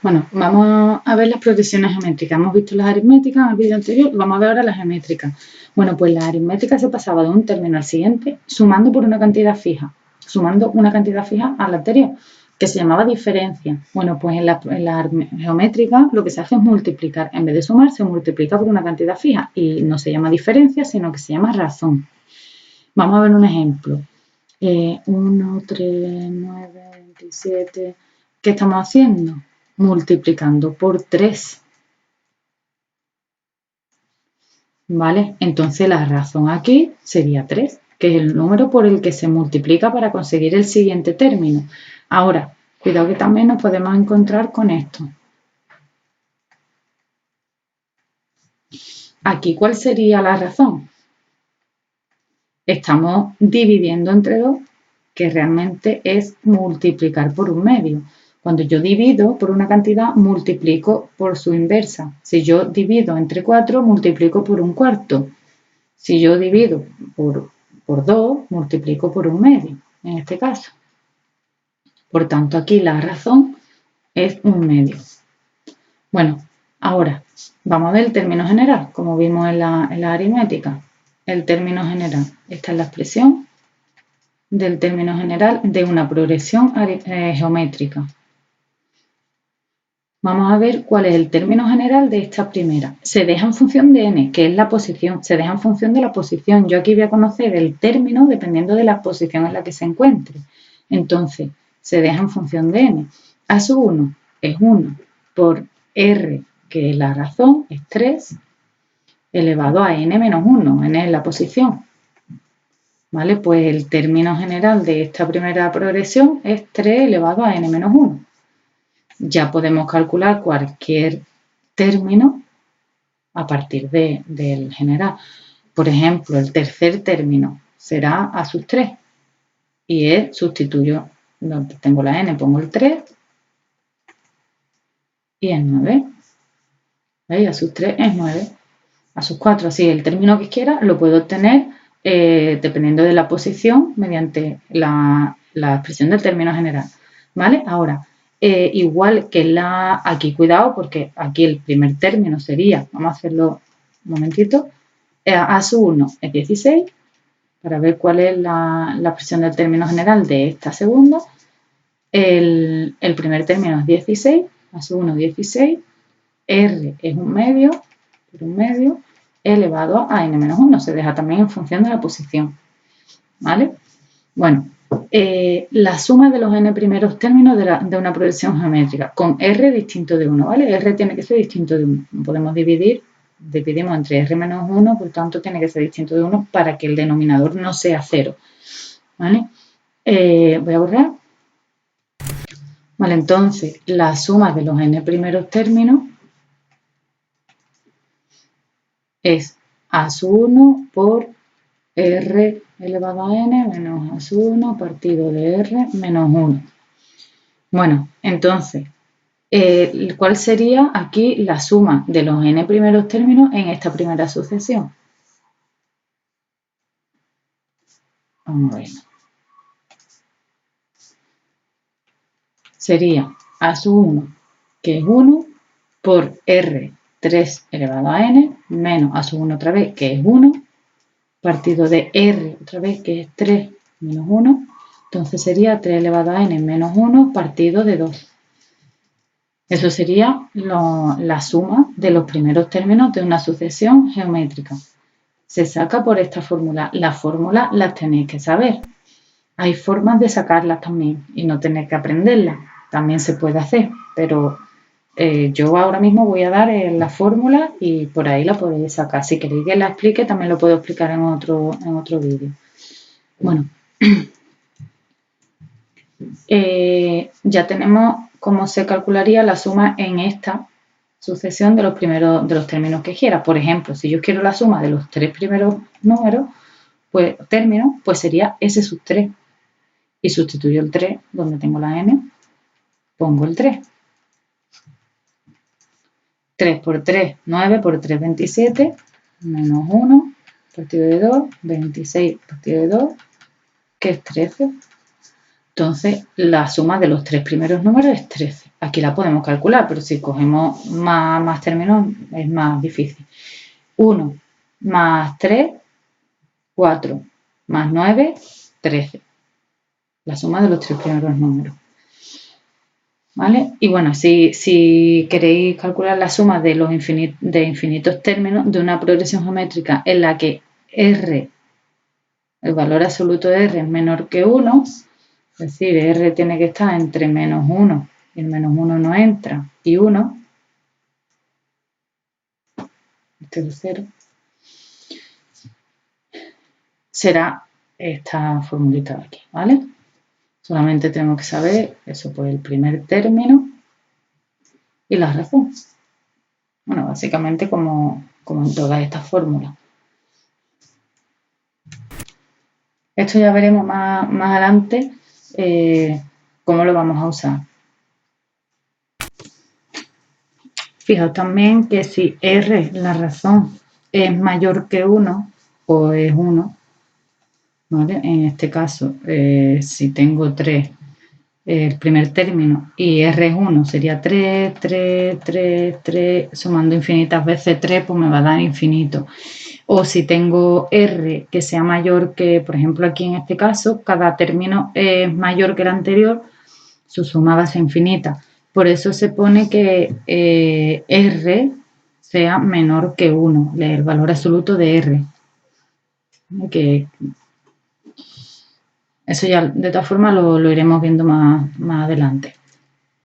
Bueno, vamos a ver las progresiones geométricas. Hemos visto las aritméticas en el vídeo anterior, vamos a ver ahora las geométricas. Bueno, pues la aritmética se pasaba de un término al siguiente sumando por una cantidad fija, sumando una cantidad fija a la anterior, que se llamaba diferencia. Bueno, pues en la geométrica lo que se hace es multiplicar. En vez de sumar, se multiplica por una cantidad fija y no se llama diferencia, sino que se llama razón. Vamos a ver un ejemplo. 1, 3, 9, 27. ¿Qué estamos haciendo? Multiplicando por 3. ¿Vale? Entonces la razón aquí sería 3, que es el número por el que se multiplica para conseguir el siguiente término. Ahora, cuidado que también nos podemos encontrar con esto. Aquí, ¿cuál sería la razón? Estamos dividiendo entre 2, que realmente es multiplicar por un medio. Cuando yo divido por una cantidad, multiplico por su inversa. Si yo divido entre 4, multiplico por un cuarto. Si yo divido por 2, multiplico por un medio, en este caso. Por tanto, aquí la razón es un medio. Bueno, ahora vamos a ver el término general, como vimos en la aritmética. El término general. Esta es la expresión del término general de una progresión geométrica. Vamos a ver cuál es el término general de esta primera. Se deja en función de n, que es la posición. Se deja en función de la posición. Yo aquí voy a conocer el término dependiendo de la posición en la que se encuentre. Entonces, se deja en función de n. A sub 1 es 1 por r, que es la razón, es 3, elevado a n menos 1. N es la posición. ¿Vale? Pues el término general de esta primera progresión es 3 elevado a n menos 1. Ya podemos calcular cualquier término a partir del general. Por ejemplo, el tercer término será a sub 3 y sustituyo, donde tengo la n, pongo el 3 y es 9. ¿Veis? A sub 3 es 9. A sub 4, así el término que quiera lo puedo obtener dependiendo de la posición mediante la expresión del término general. ¿Vale? Ahora, igual que aquí, cuidado, porque aquí el primer término sería, vamos a hacerlo un momentito, a sub 1 es 16, para ver cuál es la expresión del término general de esta segunda. El primer término es 16, a sub 1 16, r es un medio, por un medio, elevado a n menos 1, se deja también en función de la posición. ¿Vale? Bueno, la suma de los n primeros términos de una progresión geométrica con r distinto de 1, ¿vale? R tiene que ser distinto de 1. No podemos dividimos entre r menos 1, por tanto tiene que ser distinto de 1 para que el denominador no sea 0. ¿Vale? Voy a borrar. Vale, entonces la suma de los n primeros términos es a sub 1 por r elevado a n menos a sub 1 partido de r menos 1. Bueno, entonces, ¿cuál sería aquí la suma de los n primeros términos en esta primera sucesión? Vamos a ver. Sería a sub 1, que es 1, por r 3 elevado a n, menos a sub 1 otra vez, que es 1, partido de r otra vez, que es 3 menos 1, entonces sería 3 elevado a n menos 1 partido de 2. Eso sería la suma de los primeros términos de una sucesión geométrica. Se saca por esta fórmula. Las fórmulas las tenéis que saber. Hay formas de sacarlas también y no tener que aprenderlas. También se puede hacer, pero yo ahora mismo voy a dar la fórmula y por ahí la podéis sacar. Si queréis que la explique, también lo puedo explicar en otro vídeo. Bueno, ya tenemos cómo se calcularía la suma en esta sucesión de los términos que quiera. Por ejemplo, si yo quiero la suma de los 3 primeros números, términos, pues sería s sub 3. Y sustituyo el 3 donde tengo la n, pongo el 3. 3 por 3, 9, por 3, 27, menos 1, partido de 2, 26 partido de 2, que es 13. Entonces, la suma de los 3 primeros números es 13. Aquí la podemos calcular, pero si cogemos más términos es más difícil. 1 más 3, 4, más 9, 13. La suma de los 3 primeros números. ¿Vale? Y bueno, si queréis calcular la suma de los infinitos términos de una progresión geométrica en la que R, el valor absoluto de R es menor que 1, es decir, R tiene que estar entre menos 1 y el menos 1 no entra, y 1, este es 0, será esta formulita de aquí, ¿vale? Solamente tenemos que saber eso, pues el primer término y la razón. Bueno, básicamente como en todas estas fórmulas. Esto ya veremos más adelante cómo lo vamos a usar. Fijaos también que si R, la razón, es mayor que 1 o es 1, ¿vale? En este caso, si tengo 3, el primer término, y R es 1, sería 3, 3, 3, 3, sumando infinitas veces 3, pues me va a dar infinito. O si tengo R que sea mayor que, por ejemplo, aquí en este caso, cada término es mayor que el anterior, su suma va a ser infinita. Por eso se pone que R sea menor que 1, el valor absoluto de R. Que eso ya de todas formas lo iremos viendo más adelante.